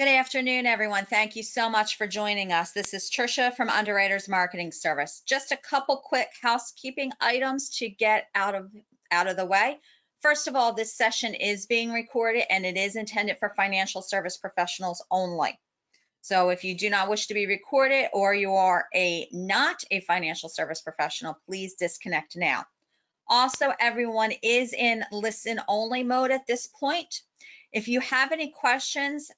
Good afternoon, everyone. Thank you so much for joining us. This is Trisha from Underwriters Marketing Service. Just a couple quick housekeeping items to get out of the way. First of all, this session is being recorded and it is intended for financial service professionals only. So if you do not wish to be recorded or you are not a financial service professional, please disconnect now. Also, everyone is in listen-only mode at this point. If you have any questions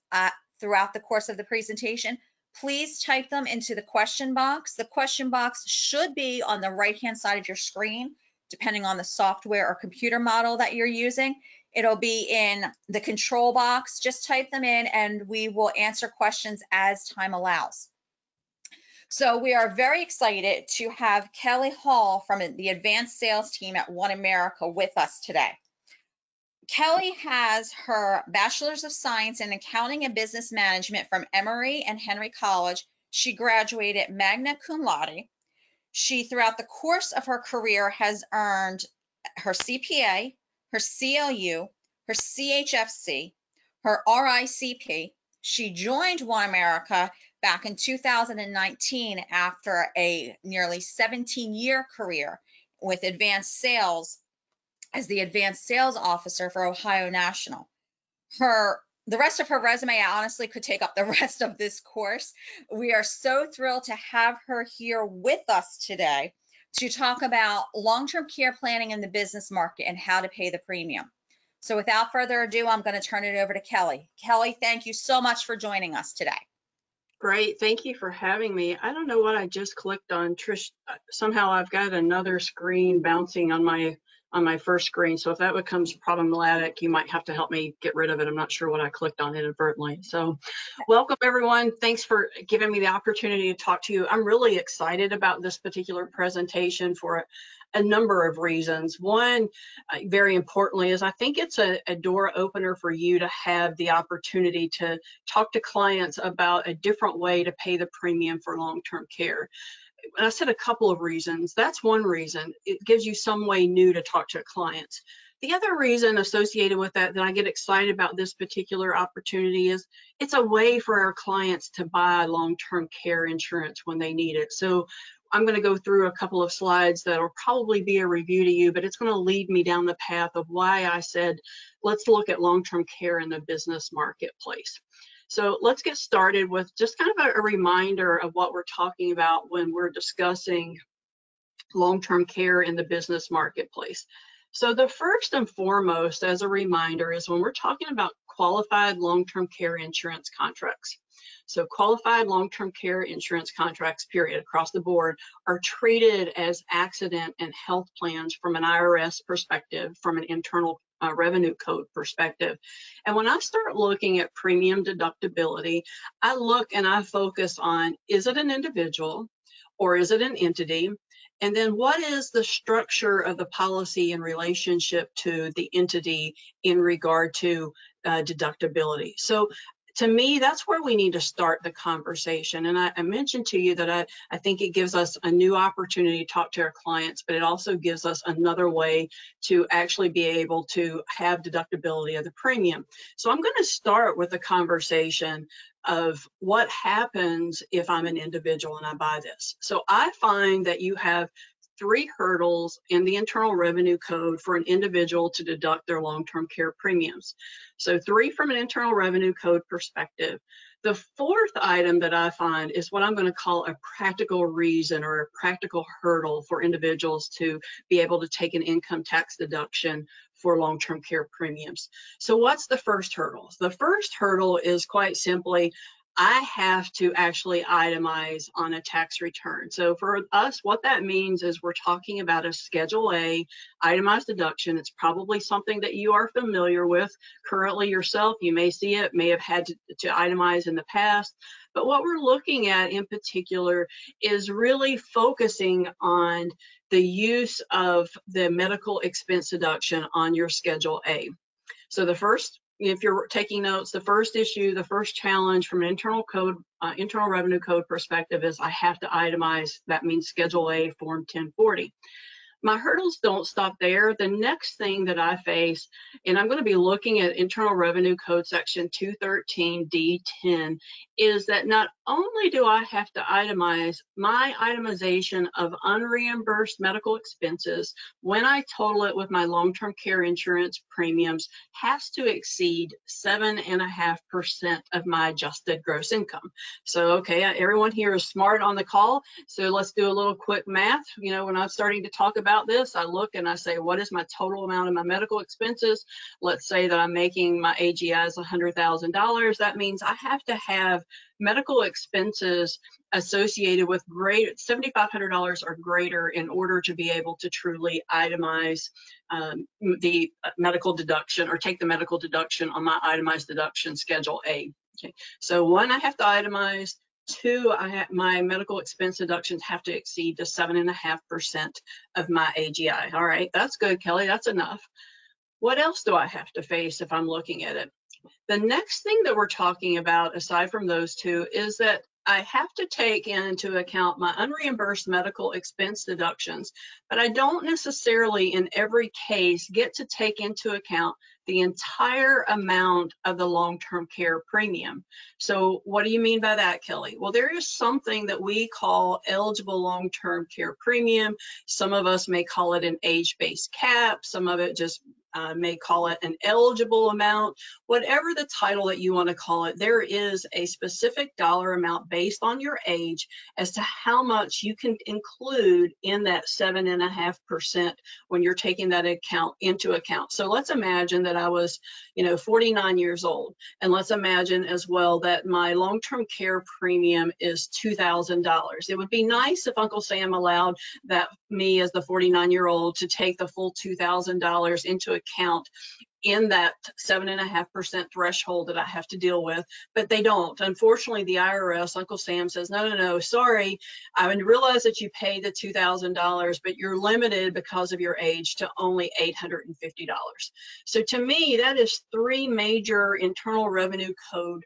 throughout the course of the presentation, please type them into the question box. The question box should be on the right-hand side of your screen, depending on the software or computer model that you're using. It'll be in the control box. Just type them in and we will answer questions as time allows. So we are very excited to have Kelly Hall from the advanced sales team at One America with us today. Kelly has her Bachelor's of Science in Accounting and Business Management from Emory and Henry College. She graduated magna cum laude. She, throughout the course of her career, has earned her CPA, her CLU, her CHFC, her RICP. She joined One America back in 2019 after a nearly 17-year career with advanced sales as the advanced sales officer for Ohio National. The rest of her resume, I honestly could take up the rest of this course. We are so thrilled to have her here with us today to talk about long-term care planning in the business market and how to pay the premium. So without further ado, I'm going to turn it over to Kelly. Kelly, thank you so much for joining us today. Great, thank you for having me. I don't know what I just clicked on, Trish. Somehow I've got another screen bouncing on my first screen. So if that becomes problematic, you might have to help me get rid of it. I'm not sure what I clicked on inadvertently. So welcome everyone. Thanks for giving me the opportunity to talk to you. I'm really excited about this particular presentation for a number of reasons. One, very importantly, is I think it's a door opener for you to have the opportunity to talk to clients about a different way to pay the premium for long-term care. And I said a couple of reasons. That's one reason. It gives you some way new to talk to clients. The other reason associated with that I get excited about this particular opportunity is it's a way for our clients to buy long-term care insurance when they need it. So I'm going to go through a couple of slides that will probably be a review to you, but it's going to lead me down the path of why I said, let's look at long-term care in the business marketplace. So let's get started with just kind of a reminder of what we're talking about when we're discussing long-term care in the business marketplace. So the first and foremost, as a reminder, is when we're talking about qualified long-term care insurance contracts. So qualified long-term care insurance contracts, period, across the board, are treated as accident and health plans from an IRS perspective, from an internal revenue code perspective. And when I start looking at premium deductibility, I look and I focus on, is it an individual or is it an entity? And then what is the structure of the policy in relationship to the entity in regard to deductibility? So to me, that's where we need to start the conversation. And I mentioned to you that I think it gives us a new opportunity to talk to our clients, but it also gives us another way to actually be able to have deductibility of the premium. So I'm going to start with a conversation of what happens if I'm an individual and I buy this. So I find that you have 3 hurdles in the Internal Revenue Code for an individual to deduct their long-term care premiums. So 3 from an Internal Revenue Code perspective. The 4th item that I find is what I'm going to call a practical reason or a practical hurdle for individuals to be able to take an income tax deduction for long-term care premiums. So what's the first hurdle? The first hurdle is quite simply, I have to actually itemize on a tax return. So for us, what that means is we're talking about a Schedule A itemized deduction. It's probably something that you are familiar with currently yourself. You may see it, may have had to itemize in the past. But what we're looking at in particular is really focusing on the use of the medical expense deduction on your Schedule A. So the first, if you're taking notes, the first issue, the first challenge from an internal revenue code perspective is I have to itemize. That means Schedule A, Form 1040. My hurdles don't stop there. The next thing that I face, and I'm going to be looking at Internal Revenue Code section 213D10, is that not only do I have to itemize, my itemization of unreimbursed medical expenses when I total it with my long-term care insurance premiums has to exceed 7.5% of my adjusted gross income. So, okay, everyone here is smart on the call. So let's do a little quick math. You know, when I'm starting to talk about this, I look and I say, what is my total amount of my medical expenses? Let's say that I'm making my AGI as $100,000. That means I have to have medical expenses associated with $7,500 or greater in order to be able to truly itemize the medical deduction, or take the medical deduction on my itemized deduction Schedule A. Okay, so one, I have to itemize. Two, my medical expense deductions have to exceed the 7.5% of my AGI. All right, that's good, Kelly. That's enough. What else do I have to face if I'm looking at it? The next thing that we're talking about, aside from those two, is that I have to take into account my unreimbursed medical expense deductions, but I don't necessarily in every case get to take into account the entire amount of the long-term care premium. So what do you mean by that, Kelly? Well, there is something that we call eligible long-term care premium. Some of us may call it an age-based cap. Some of it just may call it an eligible amount. Whatever the title that you want to call it, there is a specific dollar amount based on your age as to how much you can include in that 7.5% when you're taking that into account. So let's imagine that I was, 49 years old, and let's imagine as well that my long-term care premium is $2,000. It would be nice if Uncle Sam allowed me as the 49-year-old to take the full $2,000 into account in that 7.5% threshold that I have to deal with, but they don't. Unfortunately, the IRS, Uncle Sam says, no, sorry, I realize that you paid the $2,000, but you're limited because of your age to only $850. So to me, that is three major Internal Revenue Code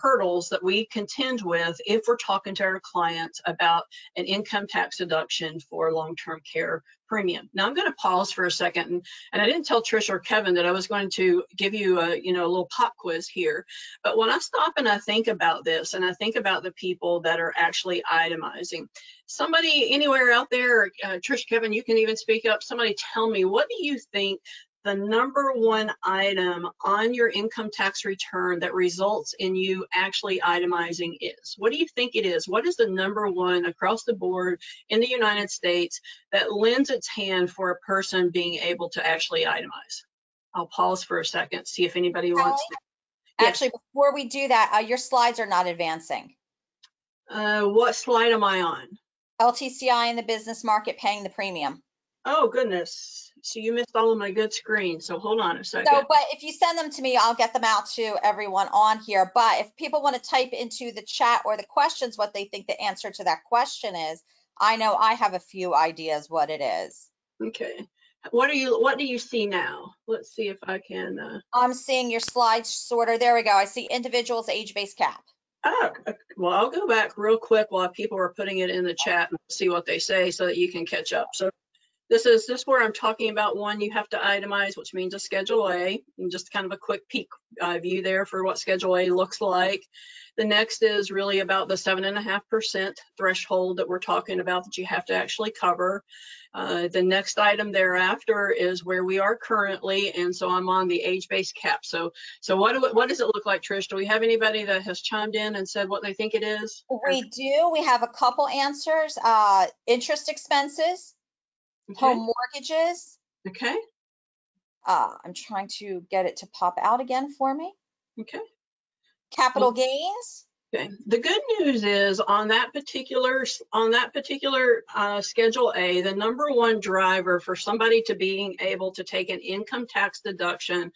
hurdles that we contend with if we're talking to our clients about an income tax deduction for long-term care premium. Now I'm going to pause for a second, and I didn't tell Trish or Kevin that I was going to give you a little pop quiz here. But when I stop and I think about this, and I think about the people that are actually itemizing, somebody anywhere out there, Trish, Kevin, you can even speak up. Somebody tell me, what do you think the number one item on your income tax return that results in you actually itemizing is? What do you think it is? What is the number one across the board in the United States that lends its hand for a person being able to actually itemize? I'll pause for a second, see if anybody wants to. Actually, before we do that, your slides are not advancing. What slide am I on? LTCI in the business market paying the premium. Oh, goodness. So you missed all of my good screens. So hold on a second. So, but if you send them to me, I'll get them out to everyone on here. But if people want to type into the chat or the questions what they think the answer to that question is, I know I have a few ideas what it is. Okay. What do you see now? Let's see if I can. I'm seeing your slides sorter. There we go. I see individuals age-based cap. Oh, well, I'll go back real quick while people are putting it in the chat and see what they say so that you can catch up. So this is where I'm talking about one you have to itemize, which means a Schedule A, and just kind of a quick peek view there for what Schedule A looks like. The next is really about the 7.5% threshold that we're talking about that you have to actually cover. The next item thereafter is where we are currently, and so I'm on the age-based cap. So what does it look like, Trish? Do we have anybody that has chimed in and said what they think it is? We do. We have a couple answers. Interest expenses. Okay. Home mortgages. Okay. I'm trying to get it to pop out again for me. Okay. Capital gains. Okay. The good news is on that particular Schedule A, the number one driver for somebody to being able to take an income tax deduction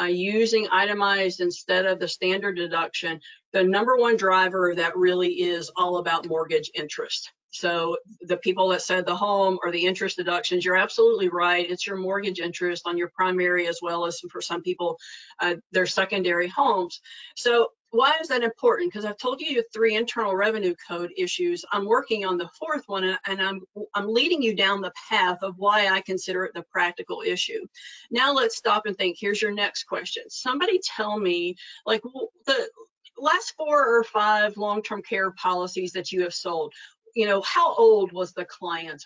using itemized instead of the standard deduction, the number one driver that really is all about mortgage interest. So the people that said the home or the interest deductions, you're absolutely right. It's your mortgage interest on your primary as well as for some people, their secondary homes. So why is that important? Because I've told you 3 Internal Revenue Code issues. I'm working on the 4th one, and I'm leading you down the path of why I consider it the practical issue. Now let's stop and think. Here's your next question. Somebody tell me, like, the last 4 or 5 long-term care policies that you have sold, how old was the client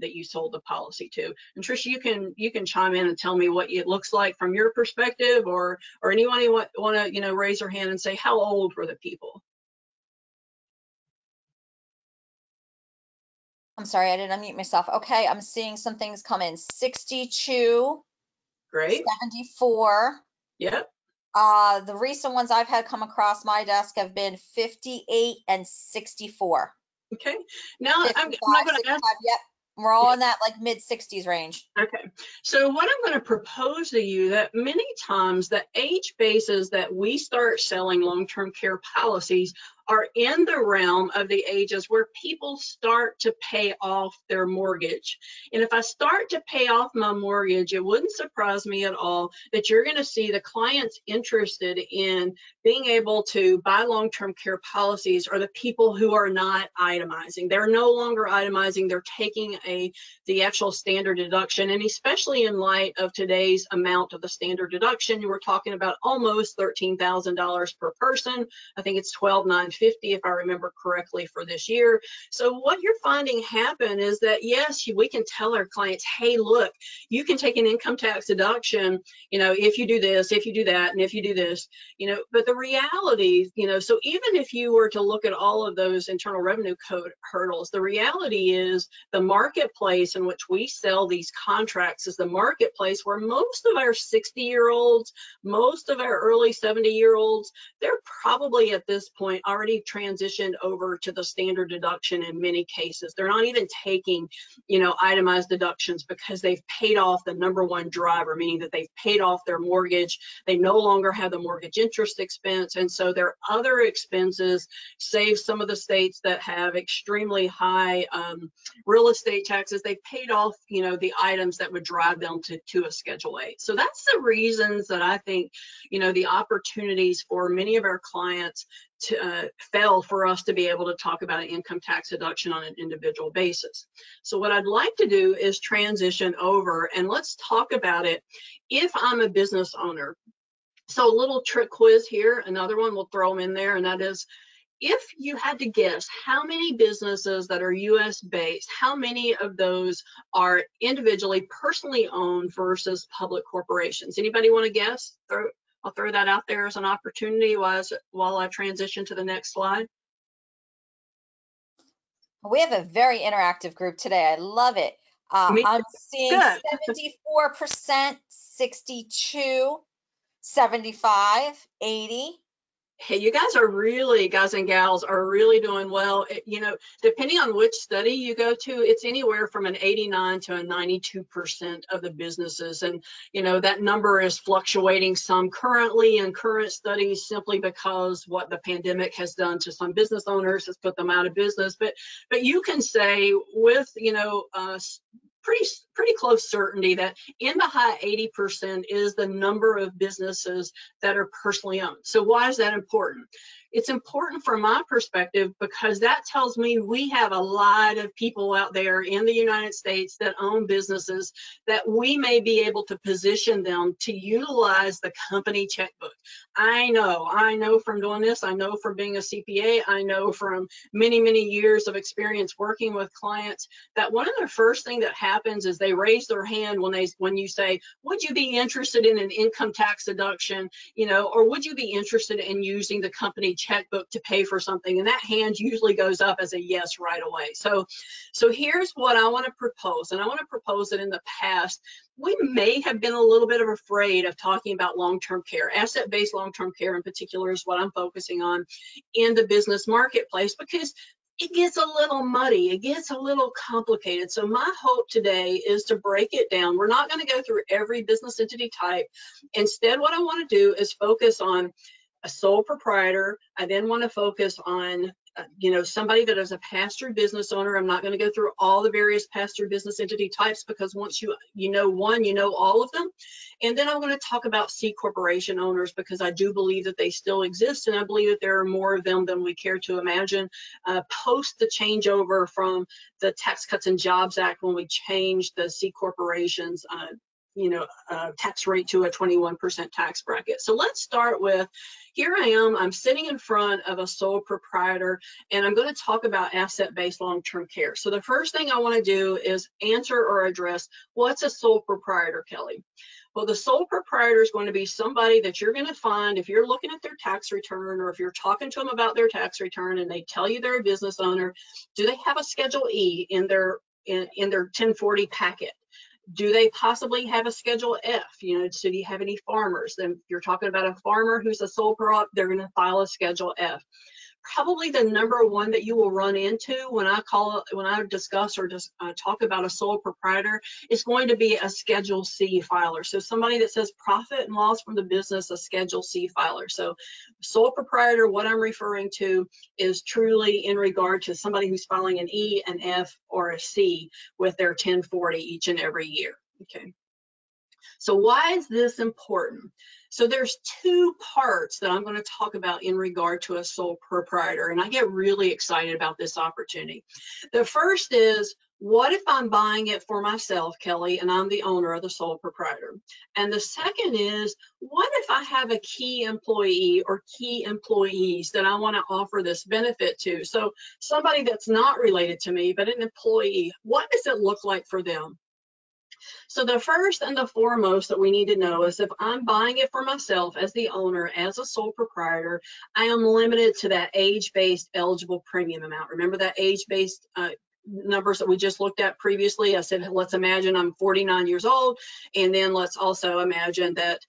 that you sold the policy to? And Tricia, you can chime in and tell me what it looks like from your perspective, or anyone you want to raise their hand and say, how old were the people? I'm sorry, I didn't unmute myself. Okay, I'm seeing some things come in. 62, Great. 74. Yep. The recent ones I've had come across my desk have been 58 and 64. Okay. Now 55, I'm not going to ask. yep. We're all in that like mid 60s range. Okay, so what I'm going to propose to you, that many times the age bases that we start selling long-term care policies are in the realm of the ages where people start to pay off their mortgage. And if I start to pay off my mortgage, it wouldn't surprise me at all that you're going to see the clients interested in being able to buy long-term care policies are the people who are not itemizing. They're no longer itemizing. They're taking the actual standard deduction, and especially in light of today's amount of the standard deduction, we're talking about almost $13,000 per person. I think it's $12,950 if I remember correctly for this year. So what you're finding happen is that, yes, we can tell our clients, hey, look, you can take an income tax deduction, if you do this, if you do that, and if you do this, but the reality, so even if you were to look at all of those Internal Revenue Code hurdles, the reality is the marketplace in which we sell these contracts is the marketplace where most of our 60-year-olds, most of our early 70-year-olds, they're probably at this point already transitioned over to the standard deduction in many cases. They're not even taking, itemized deductions because they've paid off the number one driver, meaning that they've paid off their mortgage. They no longer have the mortgage interest expense, and so their other expenses, save some of the states that have extremely high real estate taxes, they've paid off, the items that would drive them to a Schedule A. So that's the reasons that I think, the opportunities for many of our clients fell for us to be able to talk about an income tax deduction on an individual basis. So what I'd like to do is transition over and let's talk about it if I'm a business owner. So a little trick quiz here, another one, we'll throw them in there, and that is, if you had to guess how many businesses that are US based, how many of those are individually, personally owned versus public corporations? Anybody want to guess? I'll throw that out there as an opportunity while I transition to the next slide. We have a very interactive group today. I love it. I'm seeing Good. 74%, 62, 75, 80. Hey, you guys and gals are really doing well. Depending on which study you go to, it's anywhere from an 89 to a 92% of the businesses. And, that number is fluctuating some currently in current studies simply because what the pandemic has done to some business owners has put them out of business. But you can say with, pretty close certainty that in the high 80% is the number of businesses that are personally owned. So why is that important? It's important from my perspective because that tells me we have a lot of people out there in the United States that own businesses that we may be able to position them to utilize the company checkbook. I know from doing this, I know from being a CPA, I know from many, many years of experience working with clients that one of the first things that happens is they raise their hand when you say, would you be interested in an income tax deduction, or would you be interested in using the company checkbook to pay for something? And that hand usually goes up as a yes right away. So here's what I want to propose, and I want to propose that in the past, we may have been a little bit afraid of talking about long-term care. Asset-based long-term care in particular is what I'm focusing on in the business marketplace because it gets a little muddy, it gets a little complicated. So my hope today is to break it down. We're not going to go through every business entity type. Instead, what I want to do is focus on a sole proprietor. I then want to focus on somebody that is a pass-through business owner. I'm not going to go through all the various pass-through business entity types, because once you know one, you know all of them. And then I'm going to talk about C corporation owners, because I do believe that they still exist, and I believe that there are more of them than we care to imagine. Post the changeover from the Tax Cuts and Jobs Act, when we changed the C corporations tax rate to a 21% tax bracket. So let's start with, here I am, I'm sitting in front of a sole proprietor, and I'm going to talk about asset-based long-term care. So the first thing I want to do is answer or address, what's a sole proprietor, Kelly? Well, the sole proprietor is going to be somebody that you're going to find if you're looking at their tax return, or if you're talking to them about their tax return and they tell you they're a business owner. Do they have a Schedule E in their 1040 packet? Do they possibly have a Schedule F? So do you have any farmers? Then if you're talking about a farmer who's a sole prop, they're going to file a Schedule F. Probably the number one that you will run into when I discuss or just talk about a sole proprietor is going to be a Schedule C filer. So somebody that says profit and loss from the business, a Schedule C filer. So sole proprietor, what I'm referring to is truly in regard to somebody who's filing an E, an F, or a C with their 1040 each and every year. Okay. So why is this important? So there's two parts that I'm going to talk about in regard to a sole proprietor, and I get really excited about this opportunity. The first is, what if I'm buying it for myself, Kelly, and I'm the owner of the sole proprietor? And the second is, what if I have a key employee or key employees that I want to offer this benefit to? So somebody that's not related to me, but an employee, what does it look like for them? So the first and the foremost that we need to know is, if I'm buying it for myself as the owner, as a sole proprietor, I am limited to that age-based eligible premium amount. Remember that age-based numbers that we just looked at previously? I said, let's imagine I'm 49 years old, and then let's also imagine that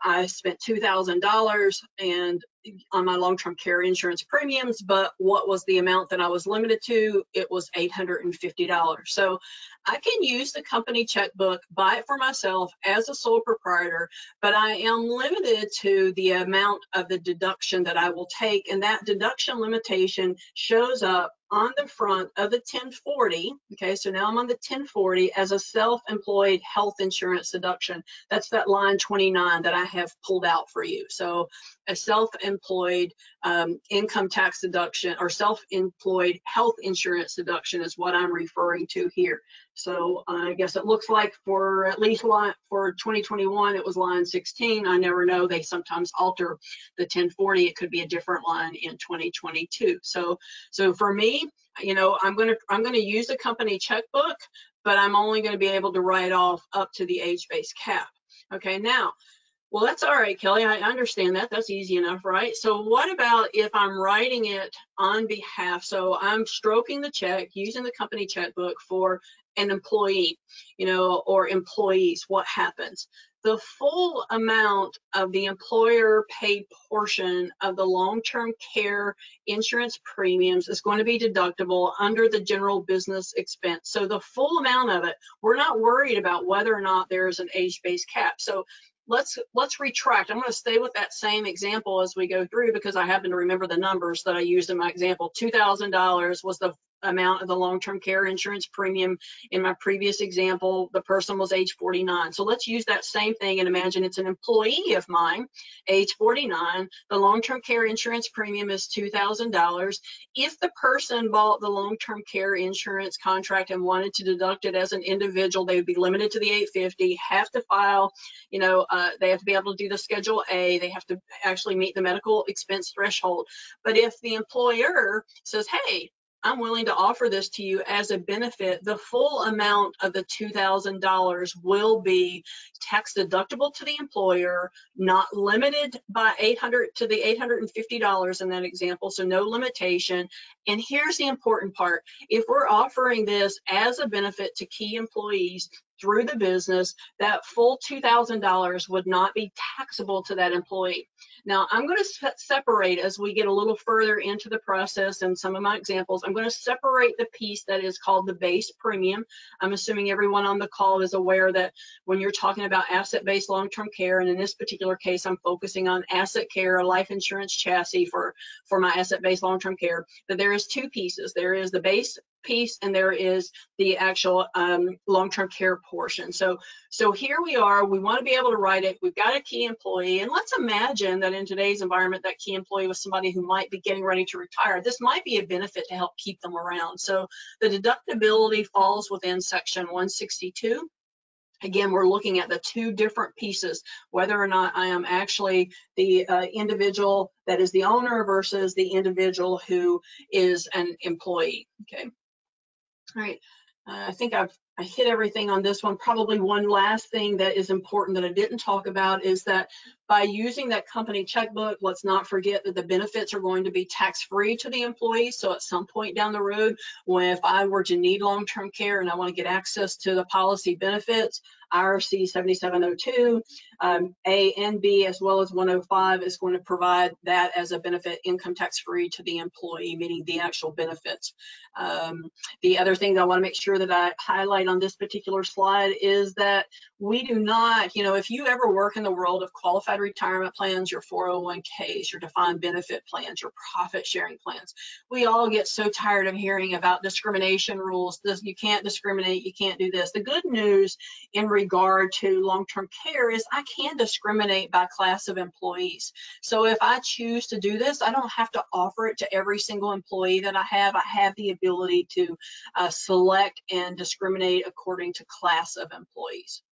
I spent $2,000 and on my long-term care insurance premiums, but what was the amount that I was limited to? It was $850. So I can use the company checkbook, buy it for myself as a sole proprietor, but I am limited to the amount of the deduction that I will take, and that deduction limitation shows up on the front of the 1040. Okay, so now I'm on the 1040 as a self-employed health insurance deduction. That's that line 29 that I have pulled out for you. So a self-employed income tax deduction, or self-employed health insurance deduction, is what I'm referring to here. So I guess it looks like for at least for 2021, it was line 16. I never know. They sometimes alter the 1040. It could be a different line in 2022. So for me, I'm going to use a company checkbook, but I'm only going to be able to write off up to the age-based cap. Okay, now, well, that's all right, Kelly. I understand that. That's easy enough, right? So what about if I'm writing it on behalf? So I'm stroking the check using the company checkbook for an employee, or employees. What happens? The full amount of the employer paid portion of the long-term care insurance premiums is going to be deductible under the general business expense. So the full amount of it, we're not worried about whether or not there is an age-based cap. So let's retract. I'm going to stay with that same example as we go through, because I happen to remember the numbers that I used in my example. $2,000 was the amount of the long-term care insurance premium in my previous example. The person was age 49. So let's use that same thing and imagine it's an employee of mine, age 49. The long-term care insurance premium is $2,000. If the person bought the long-term care insurance contract and wanted to deduct it as an individual, they would be limited to the $850, have to file, they have to be able to do the Schedule A. They have to actually meet the medical expense threshold. But if the employer says, hey, I'm willing to offer this to you as a benefit, the full amount of the $2,000 will be tax deductible to the employer, not limited by the $850 in that example, so no limitation. And here's the important part. If we're offering this as a benefit to key employees, through the business, that full $2,000 would not be taxable to that employee. Now, I'm going to separate as we get a little further into the process and some of my examples. I'm going to separate the piece that is called the base premium. I'm assuming everyone on the call is aware that when you're talking about asset-based long-term care, and in this particular case, I'm focusing on asset care, a life insurance chassis for my asset-based long-term care, that there is two pieces. There is the base piece and there is the actual long-term care portion. So here we are, we want to be able to write it. We've got a key employee, and let's imagine that in today's environment, that key employee was somebody who might be getting ready to retire. This might be a benefit to help keep them around. So the deductibility falls within section 162. Again, we're looking at the two different pieces, whether or not I am actually the individual that is the owner versus the individual who is an employee. Okay. All right. I think I hit everything on this one. Probably one last thing that is important that I didn't talk about is that by using that company checkbook, let's not forget that the benefits are going to be tax-free to the employee. So at some point down the road, if I were to need long-term care and I want to get access to the policy benefits, IRC 7702, A and B, as well as 105 is going to provide that as a benefit income tax-free to the employee, meaning the actual benefits. The other thing that I want to make sure that I highlight on this particular slide is that we do not, if you ever work in the world of qualified retirement plans, your 401ks, your defined benefit plans, your profit sharing plans, we all get so tired of hearing about discrimination rules. You can't discriminate, you can't do this. The good news in regard to long-term care is I can discriminate by class of employees. So if I choose to do this, I don't have to offer it to every single employee that I have. I have the ability to select and discriminate according to class of employees.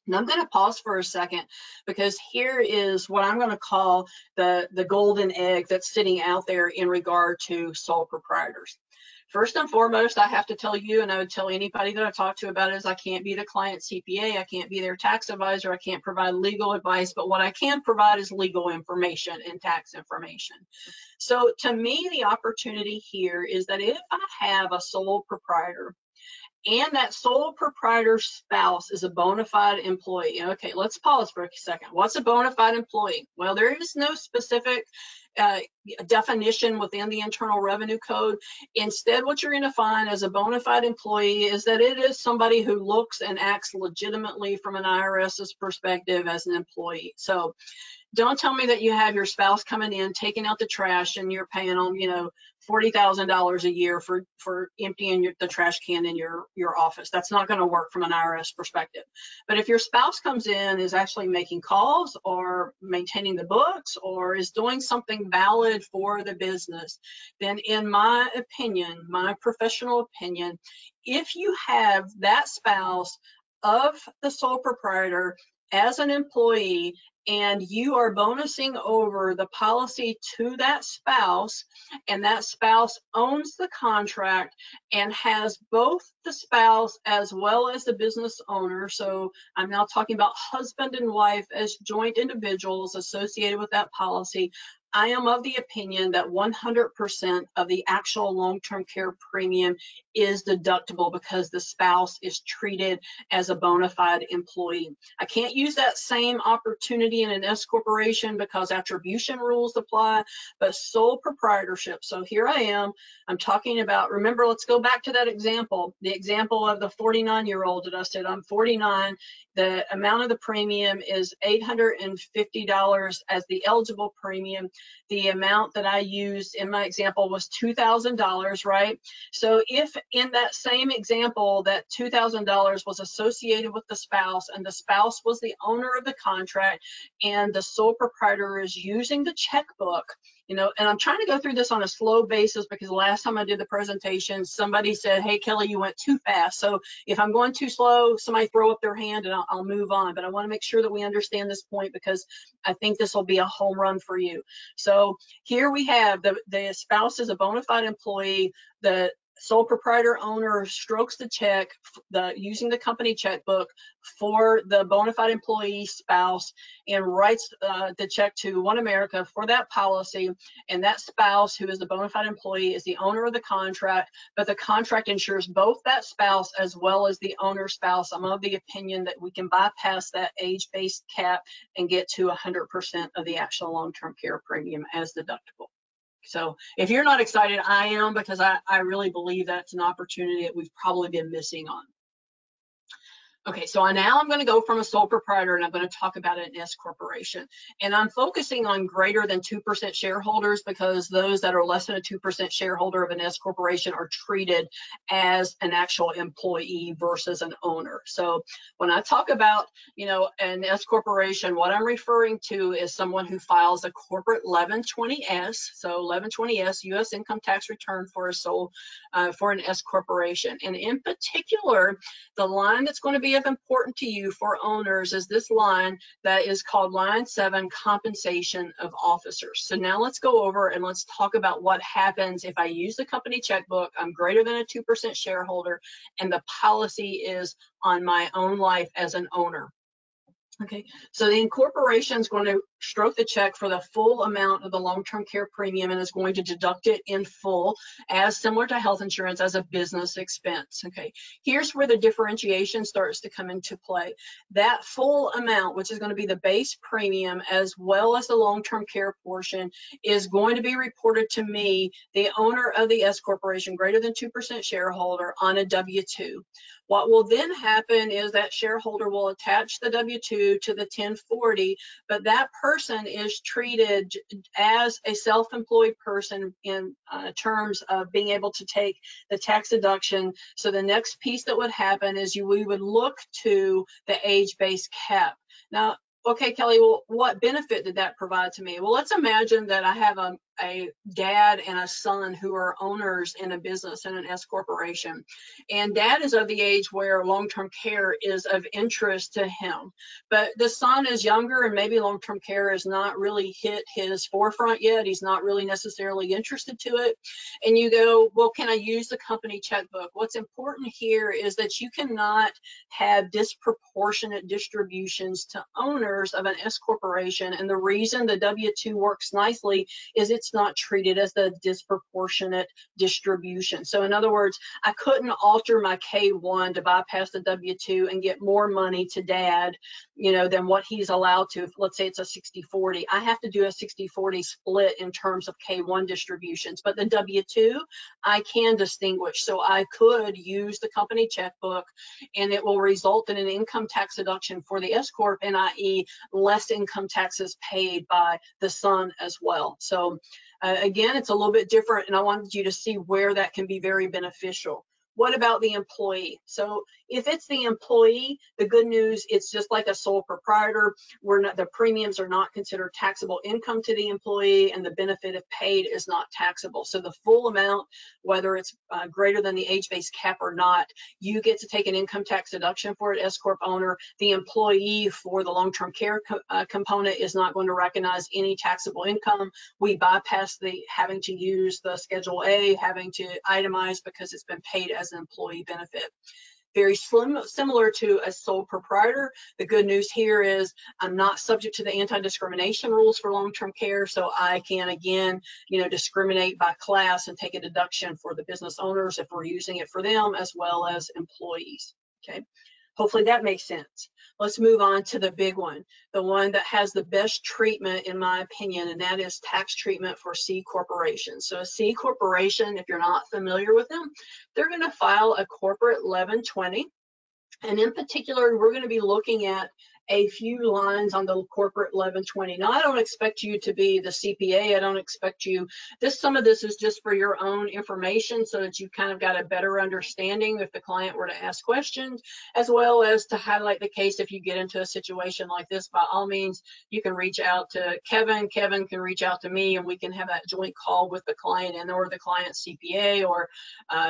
Now I'm going to pause for a second because here is what I'm going to call the golden egg that's sitting out there in regard to sole proprietors. First and foremost, I have to tell you, and I would tell anybody that I talk to about it, is I can't be the client CPA, I can't be their tax advisor, I can't provide legal advice, but what I can provide is legal information and tax information. So to me, the opportunity here is that if I have a sole proprietor and that sole proprietor spouse is a bona fide employee. Okay, let's pause for a second. What's a bona fide employee? Well, there is no specific definition within the Internal Revenue Code. Instead, what you're going to find as a bona fide employee is that it is somebody who looks and acts legitimately from an IRS's perspective as an employee. So don't tell me that you have your spouse coming in, taking out the trash, and you're paying them, $40,000 a year for emptying the trash can in your office. That's not going to work from an IRS perspective. But if your spouse comes in, is actually making calls or maintaining the books or is doing something valid for the business, then in my opinion, my professional opinion, if you have that spouse of the sole proprietor as an employee and you are bonusing over the policy to that spouse, and that spouse owns the contract and has both the spouse as well as the business owner, so I'm now talking about husband and wife as joint individuals associated with that policy, I am of the opinion that 100% of the actual long-term care premium is deductible because the spouse is treated as a bona fide employee. I can't use that same opportunity in an S corporation because attribution rules apply, but sole proprietorship. So here I am, I'm talking about, remember, let's go back to that example, the example of the 49-year-old that I said, I'm 49, the amount of the premium is $850 as the eligible premium. The amount that I used in my example was $2,000, right? So if in that same example that $2,000 was associated with the spouse and the spouse was the owner of the contract and the sole proprietor is using the checkbook, and I'm trying to go through this on a slow basis because the last time I did the presentation, somebody said, hey, Kelly, you went too fast. So if I'm going too slow, somebody throw up their hand and I'll move on. But I want to make sure that we understand this point because I think this will be a home run for you. So here we have the spouse is a bona fide employee. The sole proprietor owner strokes the check using the company checkbook for the bona fide employee spouse and writes the check to One America for that policy. And that spouse, who is the bona fide employee, is the owner of the contract, but the contract insures both that spouse as well as the owner's spouse. I'm of the opinion that we can bypass that age-based cap and get to 100% of the actual long-term care premium as deductible. So if you're not excited, I am, because I really believe that's an opportunity that we've probably been missing on. Okay, so now I'm going to go from a sole proprietor and I'm going to talk about an S corporation. And I'm focusing on greater than 2% shareholders because those that are less than a 2% shareholder of an S corporation are treated as an actual employee versus an owner. So when I talk about, an S corporation, what I'm referring to is someone who files a corporate 1120S. So 1120S, U.S. income tax return for an S corporation. And in particular, the line that's going to be of importance to you for owners is this line that is called line 7, compensation of officers. So now let's go over and let's talk about what happens if I use the company checkbook, I'm greater than a 2% shareholder, and the policy is on my own life as an owner. Okay, so the incorporation is going to stroke the check for the full amount of the long-term care premium and is going to deduct it in full, as similar to health insurance, as a business expense. Okay, here's where the differentiation starts to come into play. That full amount, which is going to be the base premium as well as the long-term care portion, is going to be reported to me, the owner of the S corporation, greater than 2% shareholder, on a W-2. What will then happen is that shareholder will attach the W-2 to the 1040, but that person is treated as a self-employed person in terms of being able to take the tax deduction. So the next piece that would happen is we would look to the age-based cap. Now, okay, Kelly, well, what benefit did that provide to me? Well, let's imagine that I have a dad and a son who are owners in a business, in an S corporation. And dad is of the age where long-term care is of interest to him. But the son is younger and maybe long-term care has not really hit his forefront yet. He's not really necessarily interested to it. And you go, well, can I use the company checkbook? What's important here is that you cannot have disproportionate distributions to owners of an S corporation. And the reason the W-2 works nicely is it's not treated as the disproportionate distribution. So in other words, I couldn't alter my K1 to bypass the W-2 and get more money to dad, than what he's allowed to. Let's say it's a 60-40. I have to do a 60-40 split in terms of K1 distributions, but the W-2, I can distinguish. So I could use the company checkbook and it will result in an income tax deduction for the S Corp, and i.e. less income taxes paid by the son as well. So again, it's a little bit different, and I wanted you to see where that can be very beneficial. What about the employee? So if it's the employee, the good news, it's just like a sole proprietor. The premiums are not considered taxable income to the employee, and the benefit if paid is not taxable. So the full amount, whether it's greater than the age-based cap or not, you get to take an income tax deduction for an S Corp owner. The employee, for the long-term care component, is not going to recognize any taxable income. We bypass the having to use the Schedule A, having to itemize, because it's been paid as an employee benefit. Very similar to a sole proprietor. The good news here is I'm not subject to the anti-discrimination rules for long-term care, so I can, again, discriminate by class and take a deduction for the business owners if we're using it for them, as well as employees. Okay, hopefully that makes sense. Let's move on to the big one, the one that has the best treatment, in my opinion, and that is tax treatment for C corporations. So a C corporation, if you're not familiar with them, they're going to file a corporate 1120. And in particular, we're going to be looking at a few lines on the corporate 1120. Now, I don't expect you to be the CPA. I don't expect you, some of this is just for your own information so that you kind of got a better understanding if the client were to ask questions, as well as to highlight the case if you get into a situation like this. By all means, you can reach out to Kevin. Kevin can reach out to me, and we can have that joint call with the client or the client's CPA or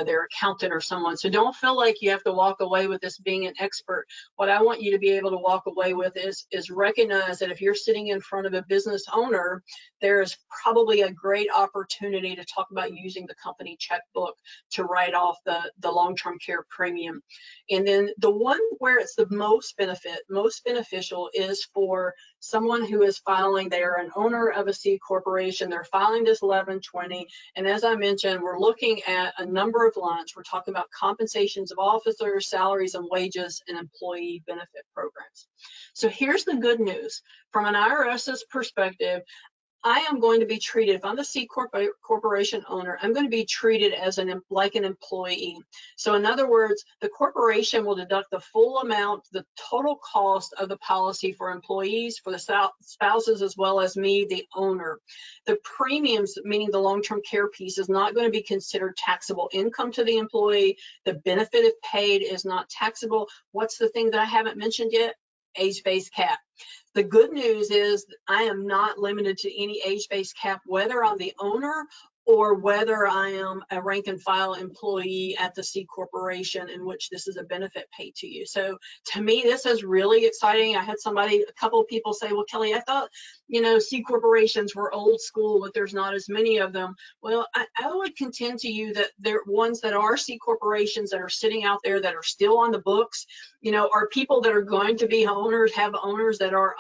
their accountant or someone. So don't feel like you have to walk away with this being an expert. What I want you to be able to walk away away with is recognize that if you're sitting in front of a business owner, there is probably a great opportunity to talk about using the company checkbook to write off the long-term care premium. And then the one where it's the most beneficial is for someone who is filing. They are an owner of a C corporation. They're filing this 1120. And as I mentioned, we're looking at a number of lines. We're talking about compensations of officers, salaries and wages, and employee benefit programs. So here's the good news. From an IRS's perspective, I am going to be treated, if I'm the C corporation owner, I'm going to be treated as like an employee. So in other words, the corporation will deduct the full amount, the total cost of the policy for employees, for the spouses, as well as me, the owner. The premiums, meaning the long-term care piece, is not going to be considered taxable income to the employee. The benefit if paid is not taxable. What's the thing that I haven't mentioned yet? Age-based cap. The good news is I am not limited to any age-based cap, whether I'm the owner or whether I am a rank and file employee at the C corporation, in which this is a benefit paid to you. So to me, this is really exciting. I had a couple of people say, well, Kelly, I thought, C corporations were old school, but there's not as many of them. Well, I would contend to you that there are ones that are C corporations that are sitting out there that are still on the books, are people that are going to be owners, have owners that are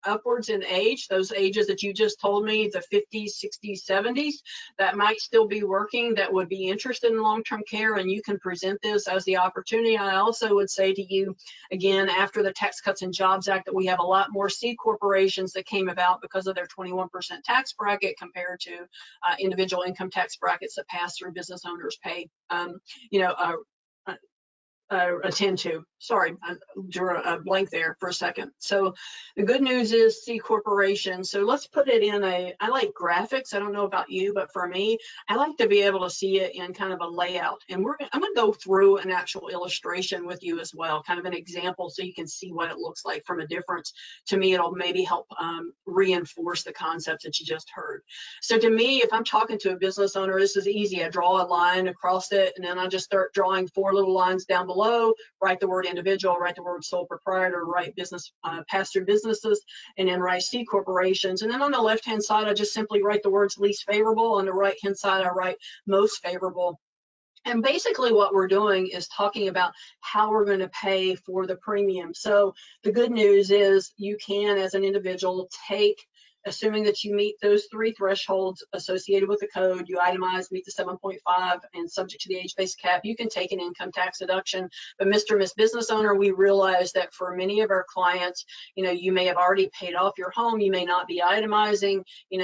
upwards in age, those ages that you just told me, the 50s, 60s, 70s, that might still be working, that would be interested in long-term care, and you can present this as the opportunity. I also would say to you, again, after the Tax Cuts and Jobs Act, that we have a lot more C corporations that came about because of their 21% tax bracket compared to individual income tax brackets that pass-through business owners pay, attend to. Sorry, I drew a blank there for a second. So the good news is C corporation. So let's put it in I like graphics. I don't know about you, but for me, I like to be able to see it in kind of a layout. And I'm going to go through an actual illustration with you as well, kind of an example, so you can see what it looks like from a difference. To me, it'll maybe help reinforce the concepts that you just heard. So to me, if I'm talking to a business owner, this is easy. I draw a line across it, and then I just start drawing 4 little lines down below, write the word individual, write the word sole proprietor, write business, pass-through businesses, and then write C corporations. And then on the left-hand side, I just simply write the words least favorable. On the right-hand side, I write most favorable. And basically what we're doing is talking about how we're going to pay for the premium. So the good news is you can, as an individual, take, assuming that you meet those 3 thresholds associated with the code, you itemize, meet the 7.5, and subject to the age-based cap, you can take an income tax deduction. But Mr. and Ms. Business Owner, we realize that for many of our clients, you may have already paid off your home, you may not be itemizing,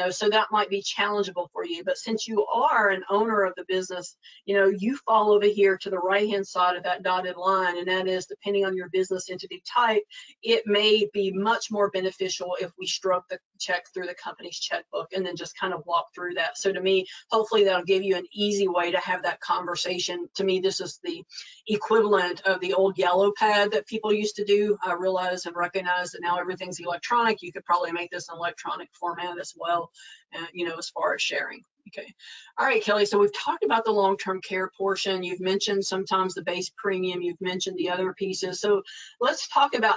so that might be challengeable for you. But since you are an owner of the business, you fall over here to the right-hand side of that dotted line, and that is, depending on your business entity type, it may be much more beneficial if we stroke the check through the company's checkbook and then just kind of walk through that. So to me, hopefully that'll give you an easy way to have that conversation. To me, this is the equivalent of the old yellow pad that people used to do. I realize and recognize that now everything's electronic. You could probably make this in electronic format as well, as far as sharing. Okay. All right, Kelly. So we've talked about the long-term care portion. You've mentioned sometimes the base premium. You've mentioned the other pieces. So let's talk about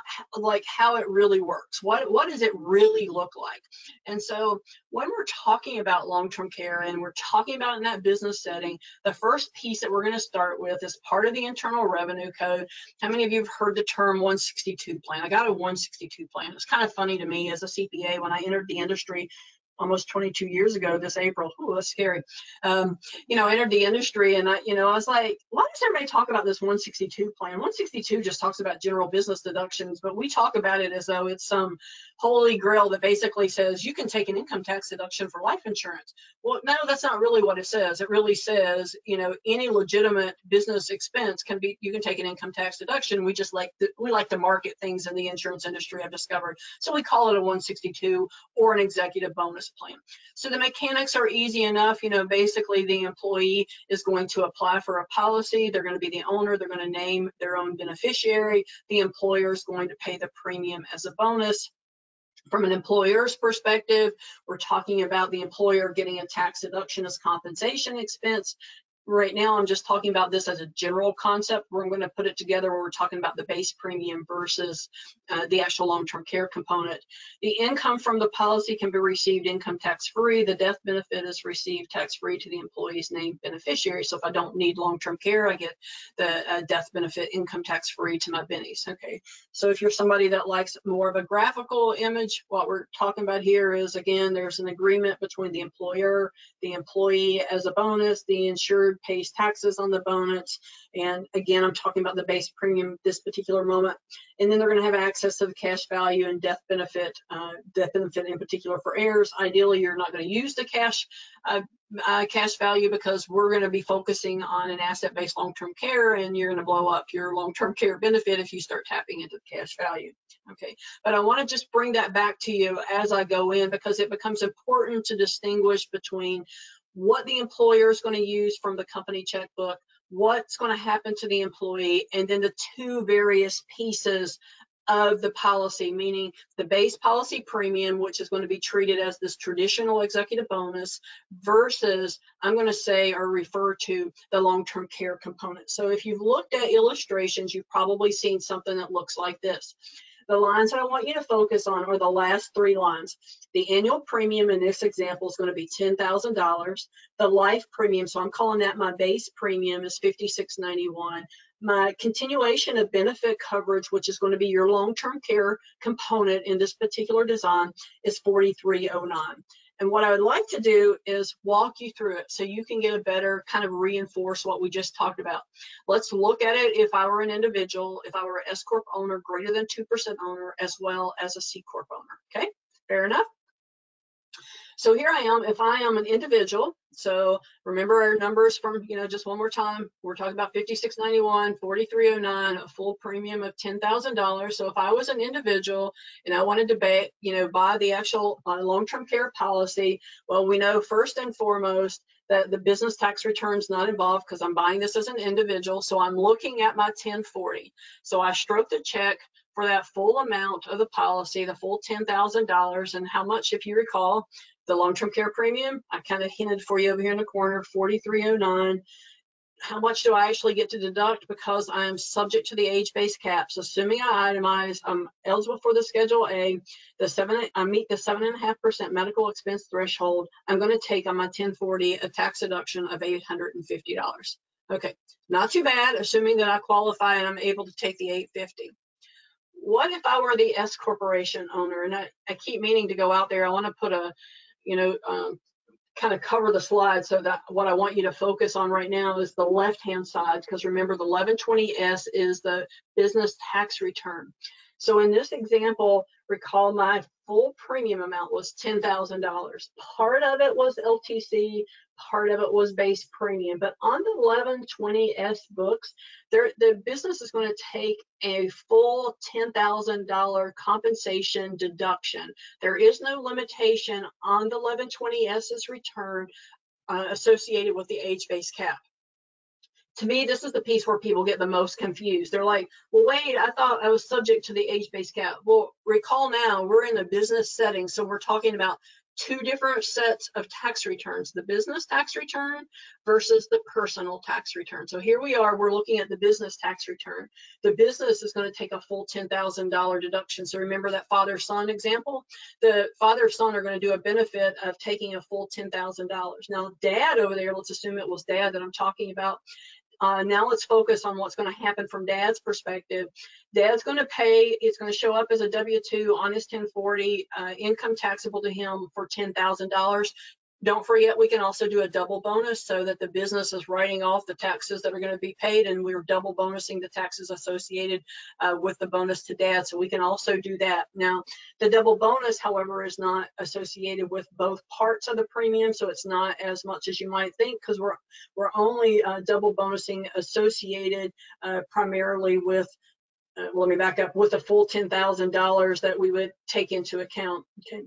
how it really works. What does it really look like? And so when we're talking about long-term care and we're talking about in that business setting, the first piece that we're going to start with is part of the Internal Revenue Code. How many of you have heard the term 162 plan? I got a 162 plan. It's kind of funny to me as a CPA when I entered the industry almost 22 years ago this April. Oh, that's scary. Entered the industry, and I was like, why does everybody talk about this 162 plan? 162 just talks about general business deductions, but we talk about it as though it's some holy grail that basically says you can take an income tax deduction for life insurance. Well, no, that's not really what it says. It really says, any legitimate business expense you can take an income tax deduction. We just like to market things in the insurance industry, I've discovered. So we call it a 162 or an executive bonus plan. So the mechanics are easy enough. Basically the employee is going to apply for a policy. They're going to be the owner. They're going to name their own beneficiary. The employer is going to pay the premium as a bonus. From an employer's perspective, we're talking about the employer getting a tax deduction as compensation expense. Right now, I'm just talking about this as a general concept. We're going to put it together where we're talking about the base premium versus the actual long-term care component. The income from the policy can be received income tax-free. The death benefit is received tax-free to the employee's named beneficiary. So if I don't need long-term care, I get the death benefit income tax-free to my bennies. Okay. So if you're somebody that likes more of a graphical image, what we're talking about here is, again, there's an agreement between the employer, the employee as a bonus, the insured pays taxes on the bonus. And again, I'm talking about the base premium this particular moment. And then they're going to have access to the cash value and death benefit in particular for heirs. Ideally, you're not going to use the cash value because we're going to be focusing on an asset-based long-term care, and you're going to blow up your long-term care benefit if you start tapping into the cash value. Okay, but I want to just bring that back to you as I go in, because it becomes important to distinguish between what the employer is going to use from the company checkbook, what's going to happen to the employee, and then the two various pieces of the policy, meaning the base policy premium, which is going to be treated as this traditional executive bonus, versus, I'm going to say or refer to the long-term care component. So if you've looked at illustrations, you've probably seen something that looks like this. The lines that I want you to focus on are the last three lines. The annual premium in this example is going to be $10,000. The life premium, so I'm calling that my base premium, is $56.91. My continuation of benefit coverage, which is going to be your long-term care component in this particular design, is $43.09. And what I would like to do is walk you through it so you can get a better kind of reinforce what we just talked about. Let's look at it if I were an individual, if I were an S Corp owner, greater than 2% owner, as well as a C Corp owner. Okay, fair enough? So here I am, if I am an individual, so remember our numbers from, just one more time, we're talking about $56.91, $43.09, a full premium of $10,000. So if I was an individual and I wanted to buy the actual long-term care policy, well, we know first and foremost that the business tax return is not involved because I'm buying this as an individual. So I'm looking at my 1040. So I stroke the check for that full amount of the policy, the full $10,000, and how much, if you recall, the long-term care premium, I kind of hinted for you over here in the corner, $43.09. How much do I actually get to deduct? Because I am subject to the age-based caps. Assuming I itemize, I'm eligible for the Schedule A, I meet the 7.5% medical expense threshold. I'm going to take on my 1040 a tax deduction of $850. Okay, not too bad, assuming that I qualify and I'm able to take the $850. What if I were the S corporation owner? And I keep meaning to go out there. I want to put a kind of cover the slide so that what I want you to focus on right now is the left-hand side, because remember the 1120S is the business tax return. So in this example, recall my full premium amount was $10,000. Part of it was LTC, part of it was base premium. But on the 1120S books, the business is going to take a full $10,000 compensation deduction. There is no limitation on the 1120S's return associated with the age-based cap. To me, this is the piece where people get the most confused. They're like, well, wait, I thought I was subject to the age-based cap. Well, recall now, we're in a business setting, so we're talking about two different sets of tax returns, the business tax return versus the personal tax return. So here we are, we're looking at the business tax return. The business is going to take a full $10,000 deduction. So remember that father-son example? The father-son are going to do a benefit of taking a full $10,000. Now, dad over there, let's assume it was dad that I'm talking about. Now let's focus on what's going to happen from dad's perspective. Dad's going to pay, it's going to show up as a W-2 on his 1040, income taxable to him for $10,000. Don't forget, we can also do a double bonus so that the business is writing off the taxes that are going to be paid, and we're double bonusing the taxes associated with the bonus to dad. So we can also do that. Now, the double bonus, however, is not associated with both parts of the premium, so it's not as much as you might think, because we're only double bonusing associated primarily with let me back up, with the full $10,000 that we would take into account. Okay.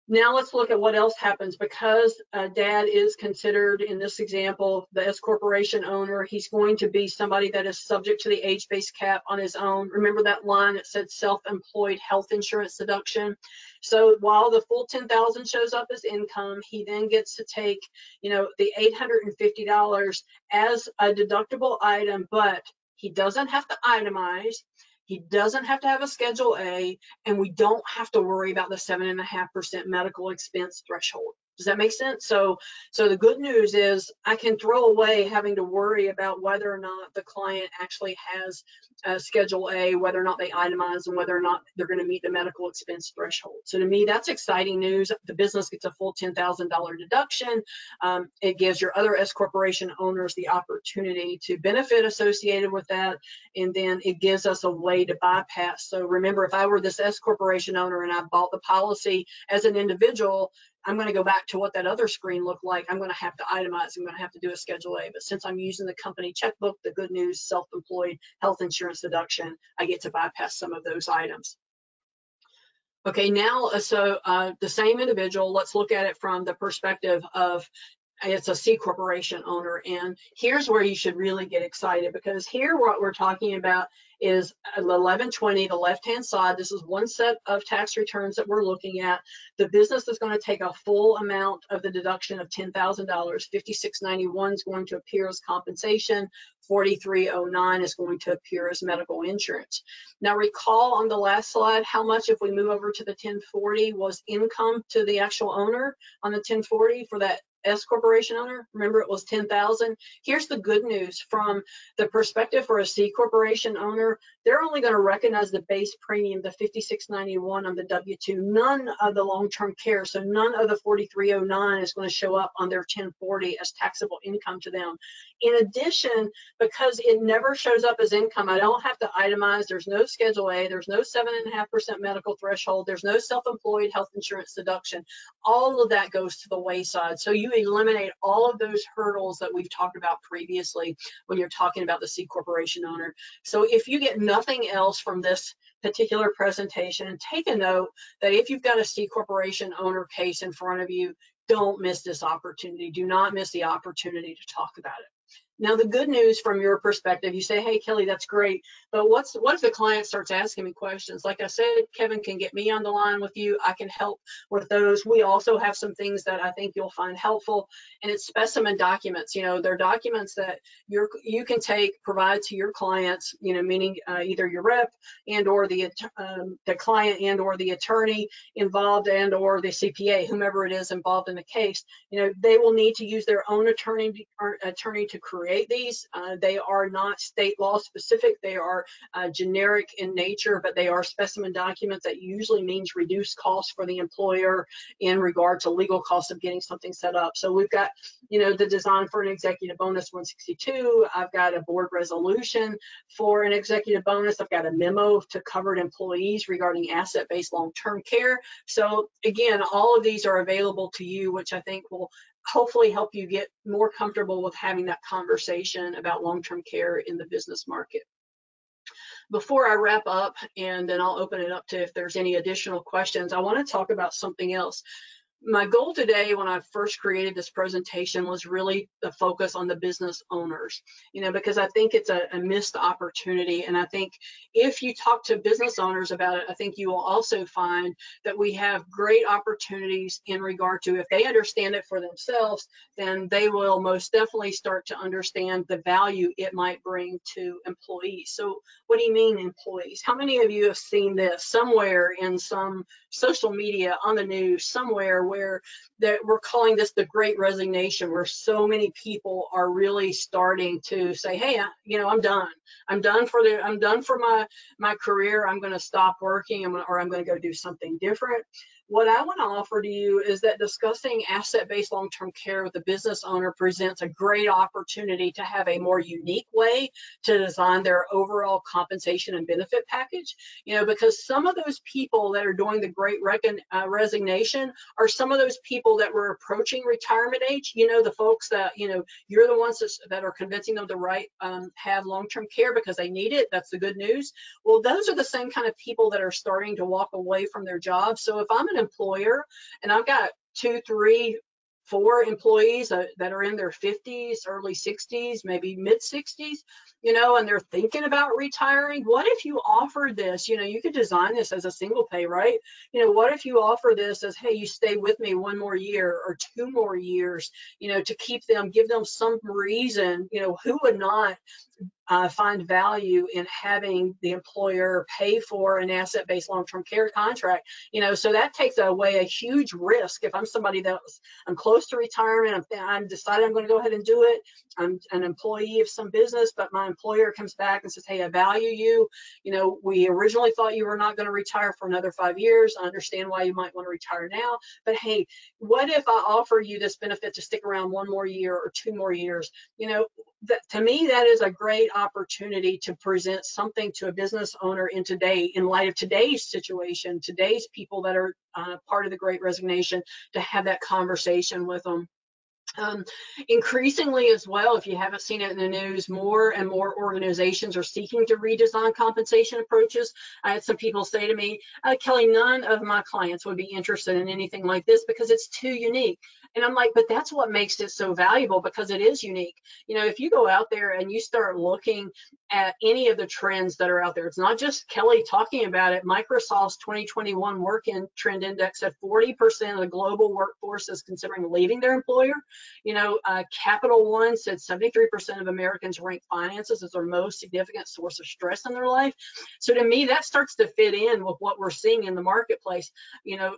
Now let's look at what else happens. Because dad is considered, in this example, the S corporation owner, he's going to be somebody that is subject to the age-based cap on his own. Remember that line that said self-employed health insurance deduction? So while the full $10,000 shows up as income, he then gets to take, the $850 as a deductible item, but he doesn't have to itemize. He doesn't have to have a Schedule A, and we don't have to worry about the 7.5% medical expense threshold. Does that make sense? So the good news is I can throw away having to worry about whether or not the client actually has a Schedule A, whether or not they itemize, and whether or not they're going to meet the medical expense threshold. So to me, that's exciting news. The business gets a full $10,000 deduction. It gives your other S corporation owners the opportunity to benefit associated with that, and then it gives us a way to bypass. So remember, if I were this S corporation owner and I bought the policy as an individual, I'm going to go back to what that other screen looked like. I'm going to have to itemize. I'm going to have to do a Schedule A. But since I'm using the company checkbook, the good news, self-employed health insurance deduction, I get to bypass some of those items. Okay, now, so the same individual, let's look at it from the perspective of it's a C corporation owner. And here's where you should really get excited, because here what we're talking about is 1120, the left-hand side. This is one set of tax returns that we're looking at. The business is going to take a full amount of the deduction of $10,000. 5691 is going to appear as compensation. 4309 is going to appear as medical insurance. Now recall on the last slide how much, if we move over to the 1040, was income to the actual owner on the 1040 for that S corporation owner. Remember, it was 10,000. Here's the good news from the perspective for a C corporation owner. They're only going to recognize the base premium, the 5691 on the W-2, none of the long-term care. So none of the 4309 is going to show up on their 1040 as taxable income to them. In addition, because it never shows up as income, I don't have to itemize. There's no Schedule A. There's no 7.5% medical threshold. There's no self-employed health insurance deduction. All of that goes to the wayside. So you eliminate all of those hurdles that we've talked about previously when you're talking about the C corporation owner. So if you get nothing else from this particular presentation, take a note that if you've got a C corporation owner case in front of you, don't miss this opportunity. Do not miss the opportunity to talk about it. Now, the good news from your perspective, you say, hey, Kelly, that's great. But what if the client starts asking me questions? Like I said, Kevin can get me on the line with you. I can help with those. We also have some things that I think you'll find helpful. And it's specimen documents. They're documents that you can provide to your clients, meaning either your rep and or the client and or the attorney involved and or the CPA, whomever it is involved in the case. They will need to use their own attorney to create these. They are not state law specific. They are generic in nature, but they are specimen documents. That usually means reduced costs for the employer in regard to legal costs of getting something set up. So we've got, the design for an executive bonus 162. I've got a board resolution for an executive bonus. I've got a memo to covered employees regarding asset-based long-term care. So again, all of these are available to you, which I think will hopefully help you get more comfortable with having that conversation about long-term care in the business market. Before I wrap up, and then I'll open it up to if there's any additional questions, I want to talk about something else. My goal today when I first created this presentation was really the focus on the business owners, because I think it's a missed opportunity. And I think if you talk to business owners about it, I think you will also find that we have great opportunities in regard to, if they understand it for themselves, then they will most definitely start to understand the value it might bring to employees. So what do you mean employees? How many of you have seen this somewhere in some social media, on the news, somewhere where we're calling this the Great Resignation, where so many people are really starting to say, hey, I'm done. I'm done for my career. I'm going to stop working, or I'm going to go do something different. What I want to offer to you is that discussing asset-based long-term care with the business owner presents a great opportunity to have a more unique way to design their overall compensation and benefit package. Because some of those people that are doing the Great Resignation are some of those people that were approaching retirement age. The folks that, you're the ones that are convincing them to have long-term care because they need it. That's the good news. Well, those are the same kind of people that are starting to walk away from their jobs. So if I'm an an employer and I've got 2, 3, 4 employees that are in their 50s, early 60s, maybe mid 60s, and they're thinking about retiring. What if you offered this? You could design this as a single pay, right? What if you offer this as, hey, you stay with me 1 more year or 2 more years, to give them some reason, who would not find value in having the employer pay for an asset-based long-term care contract. So that takes away a huge risk. If I'm somebody I'm close to retirement, I'm decided I'm going to go ahead and do it. I'm an employee of some business, but my employer comes back and says, hey, I value you. We originally thought you were not going to retire for another 5 years. I understand why you might want to retire now, but hey, what if I offer you this benefit to stick around 1 more year or 2 more years? To me, that is a great opportunity to present something to a business owner in light of today's situation, today's people that are part of the Great Resignation, to have that conversation with them. Increasingly as well, if you haven't seen it in the news, more and more organizations are seeking to redesign compensation approaches. I had some people say to me, Kelly, none of my clients would be interested in anything like this because it's too unique. And I'm like, but that's what makes it so valuable, because it is unique. If you go out there and you start looking at any of the trends that are out there, it's not just Kelly talking about it. Microsoft's 2021 Work Trend Index said 40% of the global workforce is considering leaving their employer. Capital One said 73% of Americans rank finances as their most significant source of stress in their life. So to me, that starts to fit in with what we're seeing in the marketplace.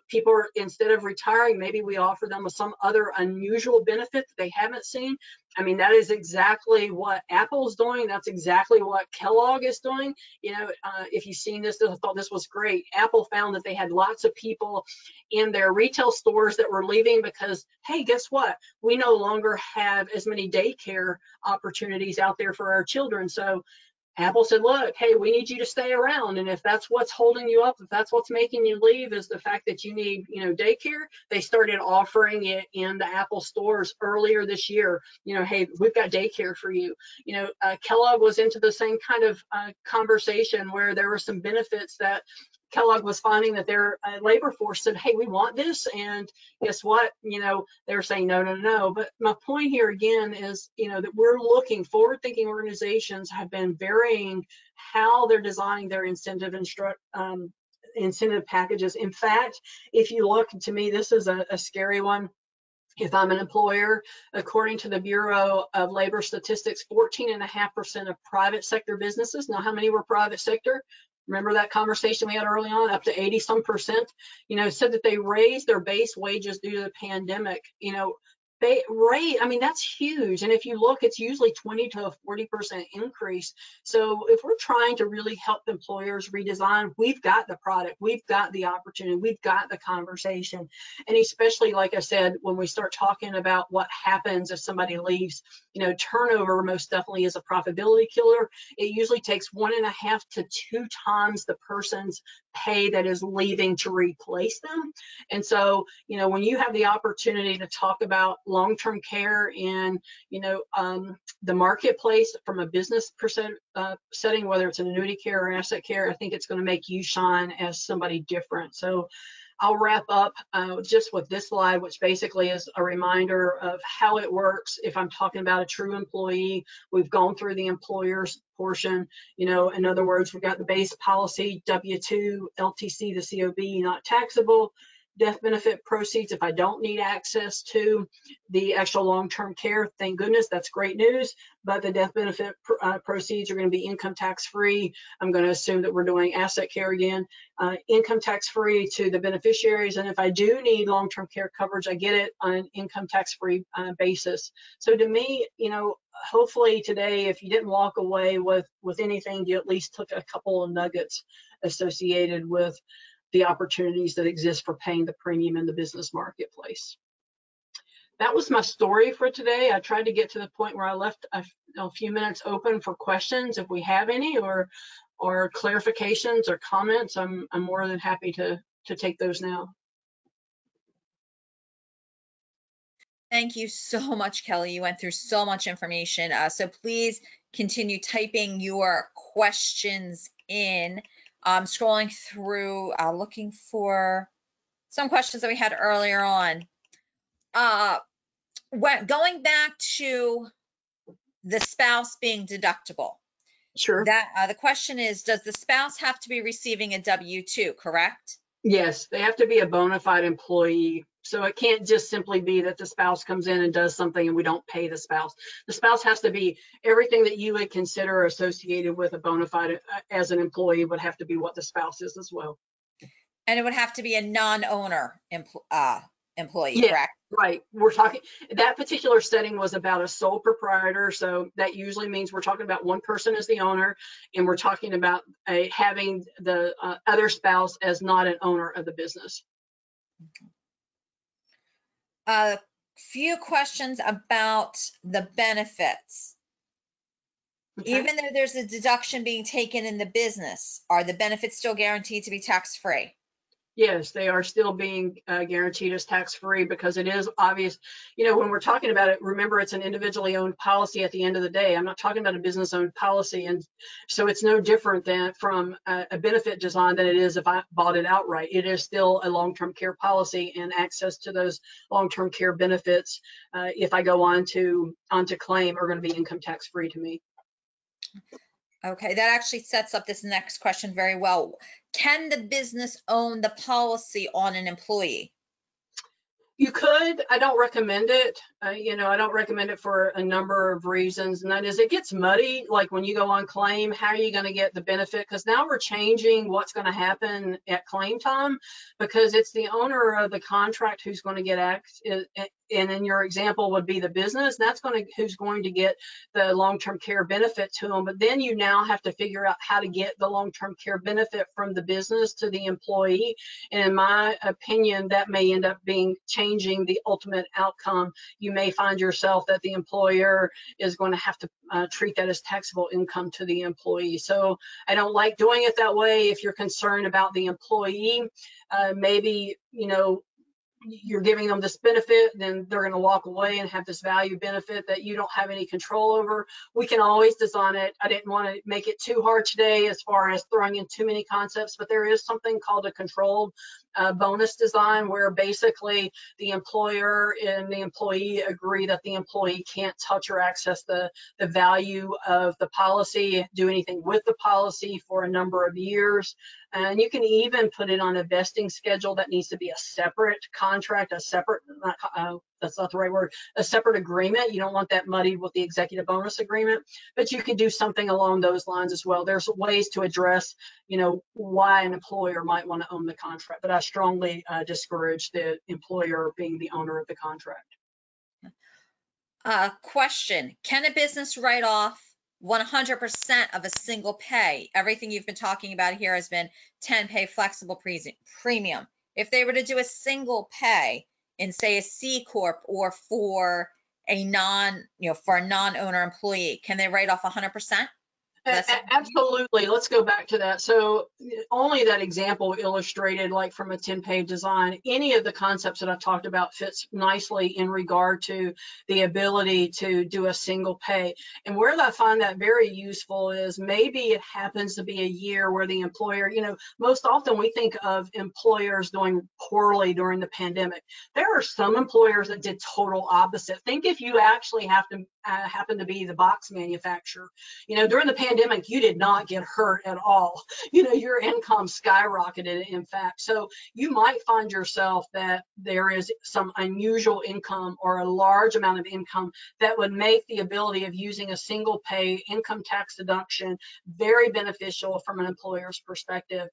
People are, instead of retiring, maybe we offer them some other unusual benefit that they haven't seen. I mean, that is exactly what Apple's doing. That's exactly what Kellogg is doing. If you've seen this, I thought this was great. Apple found that they had lots of people in their retail stores that were leaving because, hey, guess what? We no longer have as many daycare opportunities out there for our children. So Apple said, look, hey, we need you to stay around. And if that's what's holding you up, if that's what's making you leave, is the fact that you need, daycare, they started offering it in the Apple stores earlier this year. Hey, we've got daycare for you. Kellogg was into the same kind of conversation where there were some benefits that Kellogg was finding that their labor force said, hey, we want this. And guess what? They were saying, no. But my point here again is, that we're looking, forward-thinking organizations have been varying how they're designing their incentive packages. In fact, if you look, to me, this is a scary one. If I'm an employer, according to the Bureau of Labor Statistics, 14.5% of private sector businesses, now how many were private sector? Remember that conversation we had early on, up to 80-some percent, said that they raised their base wages due to the pandemic. That's huge. And if you look, it's usually 20 to a 40% increase. So if we're trying to really help employers redesign, we've got the product, we've got the opportunity, we've got the conversation. And especially, like I said, when we start talking about what happens if somebody leaves, turnover most definitely is a profitability killer. It usually takes 1.5 to 2 times the person's pay that is leaving to replace them. And so, when you have the opportunity to talk about long-term care in, the marketplace from a business setting, whether it's an annuity care or asset care, I think it's going to make you shine as somebody different. So I'll wrap up just with this slide, which basically is a reminder of how it works. If I'm talking about a true employee, we've gone through the employer's portion. In other words, we've got the base policy, W-2, LTC, the COB, not taxable. Death benefit proceeds if I don't need access to the actual long-term care. Thank goodness, that's great news. But the death benefit proceeds are going to be income tax-free. I'm going to assume that we're doing asset care again. Income tax-free to the beneficiaries. And if I do need long-term care coverage, I get it on an income tax-free basis. So to me, hopefully today, if you didn't walk away with anything, you at least took a couple of nuggets associated with the opportunities that exist for paying the premium in the business marketplace. That was my story for today. I tried to get to the point where I left a few minutes open for questions if we have any, or clarifications or comments. I'm more than happy to take those now. Thank you so much, Kelly. You went through so much information. So please continue typing your questions in. Scrolling through, looking for some questions that we had earlier on. Going back to the spouse being deductible, Sure. that the question is, does the spouse have to be receiving a W-2, correct? Yes, they have to be a bona fide employee. So it can't just simply be that the spouse comes in and does something and we don't pay the spouse. The spouse has to be everything that you would consider associated with a bona fide as an employee would have to be what the spouse is as well. And it would have to be a non-owner employee, Yeah, correct? right. We're talking, that particular setting was about a sole proprietor. So that usually means we're talking about one person as the owner, and we're talking about having the other spouse as not an owner of the business. A few questions about the benefits. Okay. Even though there's a deduction being taken in the business, are the benefits still guaranteed to be tax-free? Yes, they are still being guaranteed as tax-free because it is obvious, when we're talking about it, remember it's an individually owned policy at the end of the day. I'm not talking about a business-owned policy. And so it's no different than from a benefit design than it is if I bought it outright. It is still a long-term care policy, and access to those long-term care benefits, if I go on to claim, are going to be income tax-free to me. Okay, that actually sets up this next question very well. Can the business own the policy on an employee? You could. I don't recommend it. I don't recommend it for a number of reasons, and that is it gets muddy. Like when you go on claim, how are you going to get the benefit? Because now we're changing what's going to happen at claim time, because it's the owner of the contract who's going to get and in your example would be the business. That's who's going to get the long-term care benefit to them. But then you now have to figure out how to get the long-term care benefit from the business to the employee. And in my opinion, that may end up being changing the ultimate outcome. You may find yourself that the employer is going to have to treat that as taxable income to the employee. So I don't like doing it that way. If you're concerned about the employee, maybe, you're giving them this benefit, then they're going to walk away and have this value benefit that you don't have any control over. We can always design it. I didn't want to make it too hard today as far as throwing in too many concepts, but there is something called a controlled bonus design, where basically the employer and the employee agree that the employee can't touch or access the value of the policy, do anything with the policy for a number of years. And you can even put it on a vesting schedule that needs to be a separate contract, that's not the right word, a separate agreement. You don't want that muddied with the executive bonus agreement, but you could do something along those lines as well. There's ways to address, why an employer might want to own the contract, but I strongly discourage the employer being the owner of the contract. Question, can a business write off 100% of a single pay? Everything you've been talking about here has been 10 pay flexible premium. If they were to do a single pay in, say, a C Corp or for a non-owner employee, can they write off 100%? Absolutely. Let's go back to that. So only that example illustrated, like from a 10-page design, any of the concepts that I've talked about fits nicely in regard to the ability to do a single pay. And where I find that very useful is maybe it happens to be a year where the employer, most often we think of employers doing poorly during the pandemic. There are some employers that did total opposite. Think if you actually happen to be the box manufacturer. During the pandemic, you did not get hurt at all. Your income skyrocketed, in fact. So you might find yourself that there is some unusual income or a large amount of income that would make the ability of using a single pay income tax deduction very beneficial from an employer's perspective.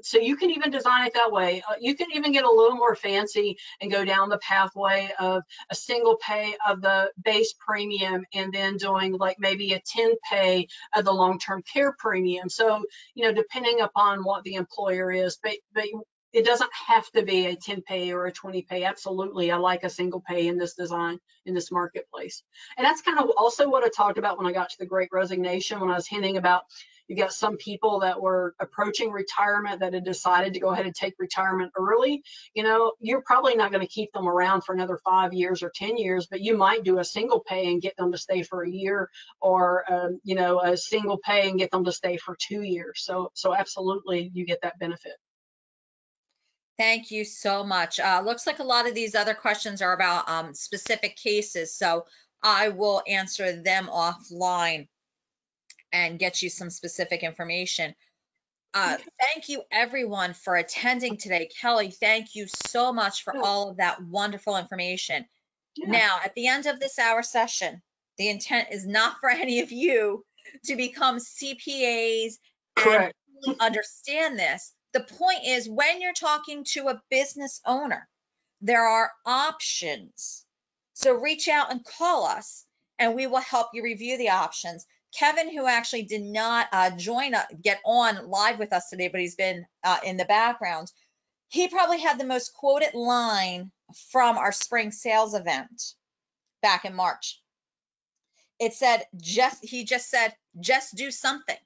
So you can even design it that way. You can even get a little more fancy and go down the pathway of a single pay of the base premium and then doing like maybe a 10 pay of the long-term care premium. So, depending upon what the employer is, but it doesn't have to be a 10 pay or a 20 pay. Absolutely. I like a single pay in this design, in this marketplace. And that's kind of also what I talked about when I got to the Great Resignation, when I was hinting about you got some people that were approaching retirement that had decided to go ahead and take retirement early. You're probably not going to keep them around for another 5 years or 10 years, but you might do a single pay and get them to stay for a year, or a single pay and get them to stay for 2 years. So absolutely, you get that benefit. Thank you so much. Looks like a lot of these other questions are about specific cases, so I will answer them offline and get you some specific information. Thank you everyone for attending today. Kelly, thank you so much for Yeah, all of that wonderful information. yeah, Now, at the end of this hour session, the intent is not for any of you to become CPAs and correct. really understand this. The point is, when you're talking to a business owner, there are options. So reach out and call us, and we will help you review the options. Kevin, who actually did not get on live with us today, but he's been in the background, he probably had the most quoted line from our spring sales event back in March. It said, he just said, just do something.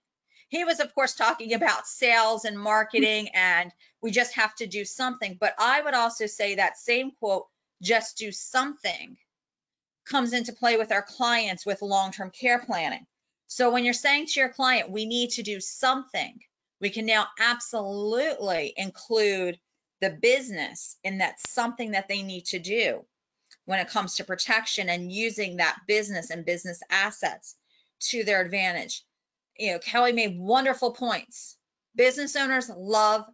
He was, of course, talking about sales and marketing, and we just have to do something. But I would also say that same quote, just do something, comes into play with our clients with long-term care planning. So when you're saying to your client, we need to do something, we can now absolutely include the business in that something that they need to do when it comes to protection and using that business and business assets to their advantage. Kelly made wonderful points. Business owners love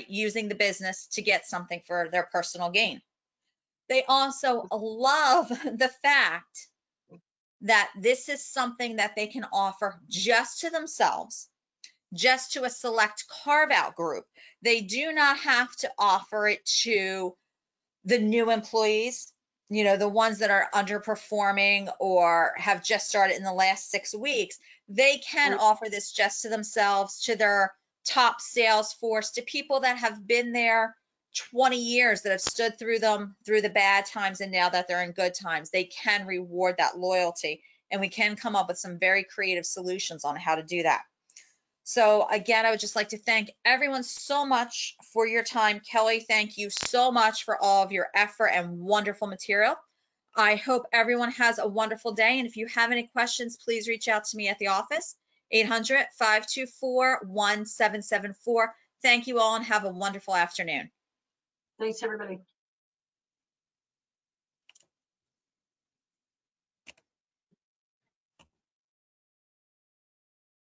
using the business to get something for their personal gain. They also love the fact that this is something that they can offer just to themselves, just to a select carve out group. They do not have to offer it to the new employees, the ones that are underperforming or have just started in the last 6 weeks. They can Right. offer this just to themselves, to their top sales force, to people that have been there 20 years, that have stood through the bad times, and now that they're in good times, they can reward that loyalty. And we can come up with some very creative solutions on how to do that. So again, I would just like to thank everyone so much for your time. Kelly, thank you so much for all of your effort and wonderful material. I hope everyone has a wonderful day. And if you have any questions, please reach out to me at the office, 800-524-1774. Thank you all and have a wonderful afternoon. Thanks, everybody.